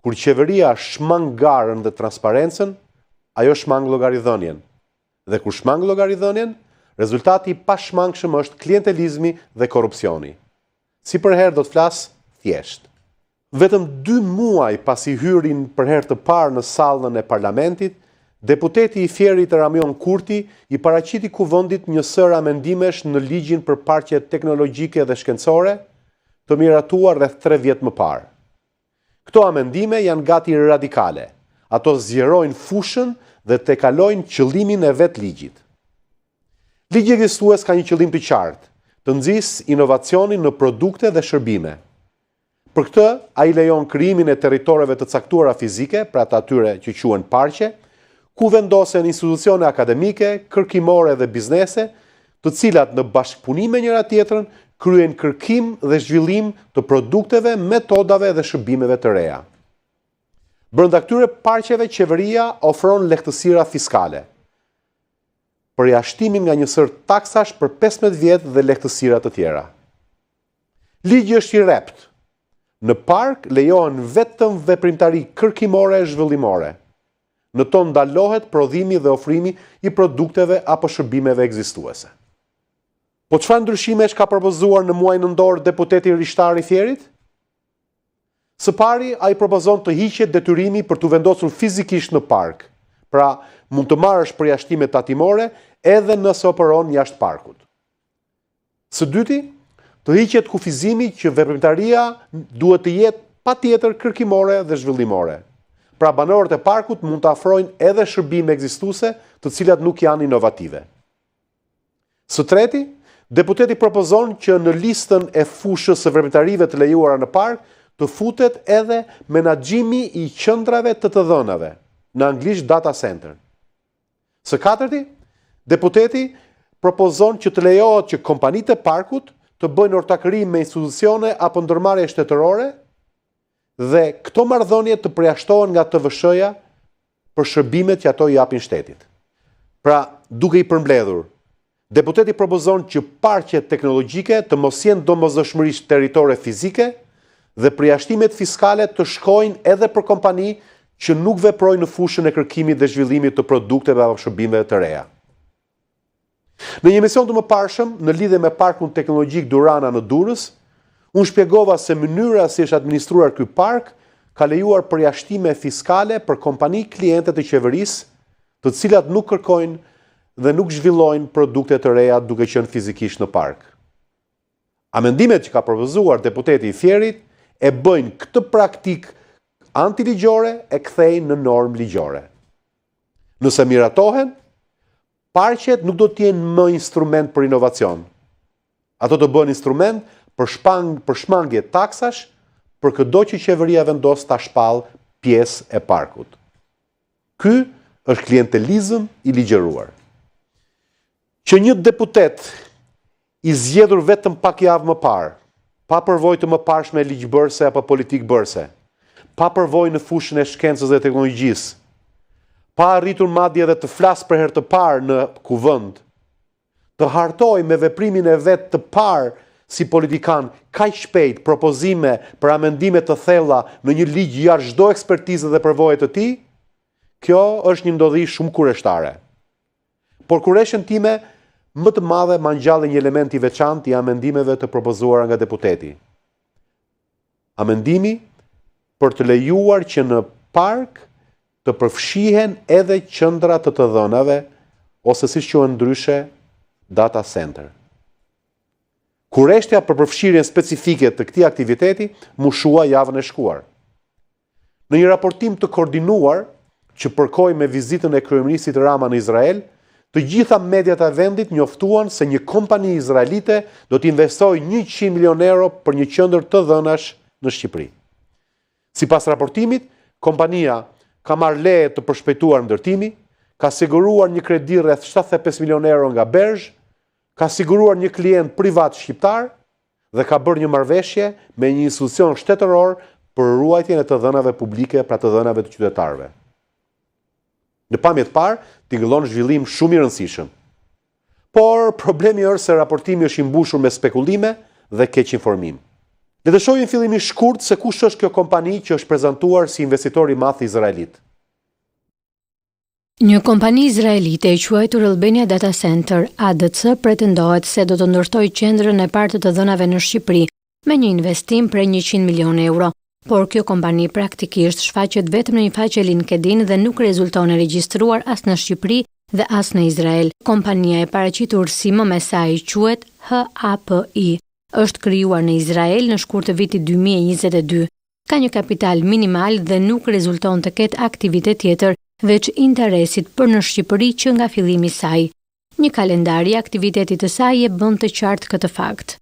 Kur qeveria shmang garën dhe transparencën, ajo shmang llogaridhënien. Dhe kur shmang llogaridhënien, rezultati i pashmangshëm është klientelizmi dhe korrupsioni. Si për herë do të flas thjesht. Vetëm 2 muaj pasi hyrin për herë të parë në sallën e parlamentit, deputeti i Fierit Ramion Kurti i paraqiti kuvendit një sër amendimesh në ligjin për parqe teknologjike dhe shkencore, të miratuar rreth 3 vjet më parë. Këto amendime janë gati radikale. Ato zgjerojnë fushën dhe tekalojnë qëllimin e vet ligjit. Ligji ekzistues ka një qëllim të qartë, të nxjisë inovacionin në produkte dhe shërbime. Për këtë, ai lejon krijimin e territoreve të caktuara fizike, pra të atyre që quhen parqe, ku vendosen institucione akademike, kërkimore dhe biznese, të cilat në bashkëpunim me njëra tjetrën kryen kërkim dhe zhvillim të produkteve, metodave dhe shërbimeve të reja. Brenda këtyre parqeve qeveria ofron lehtësira fiskale, përjashtimin nga një sër taksash për 15 vjet dhe lehtësira të tjera. Ligji është i rrept. Në park lejohen vetëm veprimtari kërkimore e zhvillimore. Në to ndalohet prodhimi dhe ofrimi i produkteve apo shërbimeve ekzistuese. Po çfarë ndryshimesh ka propozuar në muajin nëntor deputeti Rishtar i Fierit? Së pari, ai propozon të hiqet detyrimi për të vendosur fizikisht në park. Pra, mund të marrësh përjashtime tatimore edhe nëse operon jashtë parkut. Së dyti, të hiqet kufizimi që veprimtaria duhet të jetë patjetër kërkimore dhe zhvillimore. Pra banorët e parkut mund të afrojnë edhe shërbime ekzistuese, të cilat nuk janë inovative. Së treti, deputeti propozon që në listën e fushës së veprimtarive të lejuara në park të futet edhe menaxhimi i qendrave të të dhënave, në anglisht data center. Së katërti, deputeti propozon që të lejohet që kompanitë e parkut të bëjnë ortakëri me institucione apo ndërmarrje shtetërore dhe këto marrëdhënie të përjashtohen nga TVSH-ja për shërbimet që ato i japin shtetit. Pra, duke i përmbledhur, deputeti propozon që parqet teknologjike të mos jenë domosdoshmërisht territore fizike dhe përjashtimet fiskale të shkojnë edhe për kompani që nuk veprojnë në fushën e kërkimit dhe zhvillimit të produkteve apo shërbimeve të reja. Në një emision të mëparshëm, në lidhje me parkun teknologjik Durana në Durrës, unë shpjegova se mënyra si është administruar ky park ka lejuar përjashtime fiskale për kompani kliente të qeverisë, të cilat nuk kërkojnë dhe nuk zhvillojnë produkte të reja duke qenë fizikisht në park. Amendimet që ka propozuar deputeti i Fierit e bëjnë këtë praktik antiligjore e kthejnë në normë ligjore. Nëse miratohen, parqet nuk do të jenë më instrument për inovacion. Ato të bëhen instrument për shmangje taksash për çdo që qeveria vendos ta shpall pjesë e parkut. Ky është klientelizëm i ligjëruar. Që një deputet i zgjedhur vetëm pak javë më parë, pa përvojë të mëparshme ligjbërëse apo politikbërëse, pa përvojë në fushën e shkencës dhe teknologjisë, pa arritur madje edhe të flasë për herë të parë në kuvend, të hartoj me veprimin e vet të parë si politikan kaq shpejt propozime për amendime të thella në një ligj jashtë çdo ekspertize dhe përvoje të tij, kjo është një ndodhi shumë kurioztare. Por kureshën time më të madhe ma ngjalli një element i veçantë i amendimeve të propozuara nga deputeti. Amendimi për të lejuar që në park të përfshihen edhe qendra të të dhënave, ose siç quhen ndryshe, data center. Kureshtja për përfshirjen specifike të këtij aktiviteti mushua javën e shkuar. Në një raportim të koordinuar që përkoi me vizitën e kryeministit Rama në Izrael, të gjitha mediat e vendit njoftuan se një kompani izraelite do të investojë 100 milion euro për një qendër të dhënash në Shqipëri. Sipas raportimit, kompania ka marrë leje të përshpejtuar ndërtimi, ka siguruar një kredi rreth 75 milion euro nga Bergj, ka siguruar një klient privat shqiptar dhe ka bërë një marrëveshje me një institucion shtetëror për ruajtjen e të dhënave publike, pra të dhënave të qytetarëve. Në pamje të parë, tingëllon zhvillim shumë i rëndësishëm. Por problemi është se raportimi është i mbushur me spekulime dhe keq informim. Le të shohim fillimisht shkurt se kush është kjo kompani që është prezantuar si investitor i madh izraelit. Një kompani izraelite e quajtur Albania Data Center, ADC, pretendohet se do të ndërtojë qendrën e parë të dhënave në Shqipëri me një investim prej 100 milionë euro. Por kjo kompani praktikisht shfaqet vetëm në një faqe LinkedIn dhe nuk rezulton e regjistruar as në Shqipëri dhe as në Izrael. Kompania e paraqitur si më me saj quhet HAPI. Është krijuar në Izrael në shkurt të vitit 2022. Ka një kapital minimal dhe nuk rezulton të ketë aktivitet tjetër veç interesit për në Shqipëri që nga fillimi i saj. Një kalendar i aktivitetit të saj e bën të qartë këtë fakt.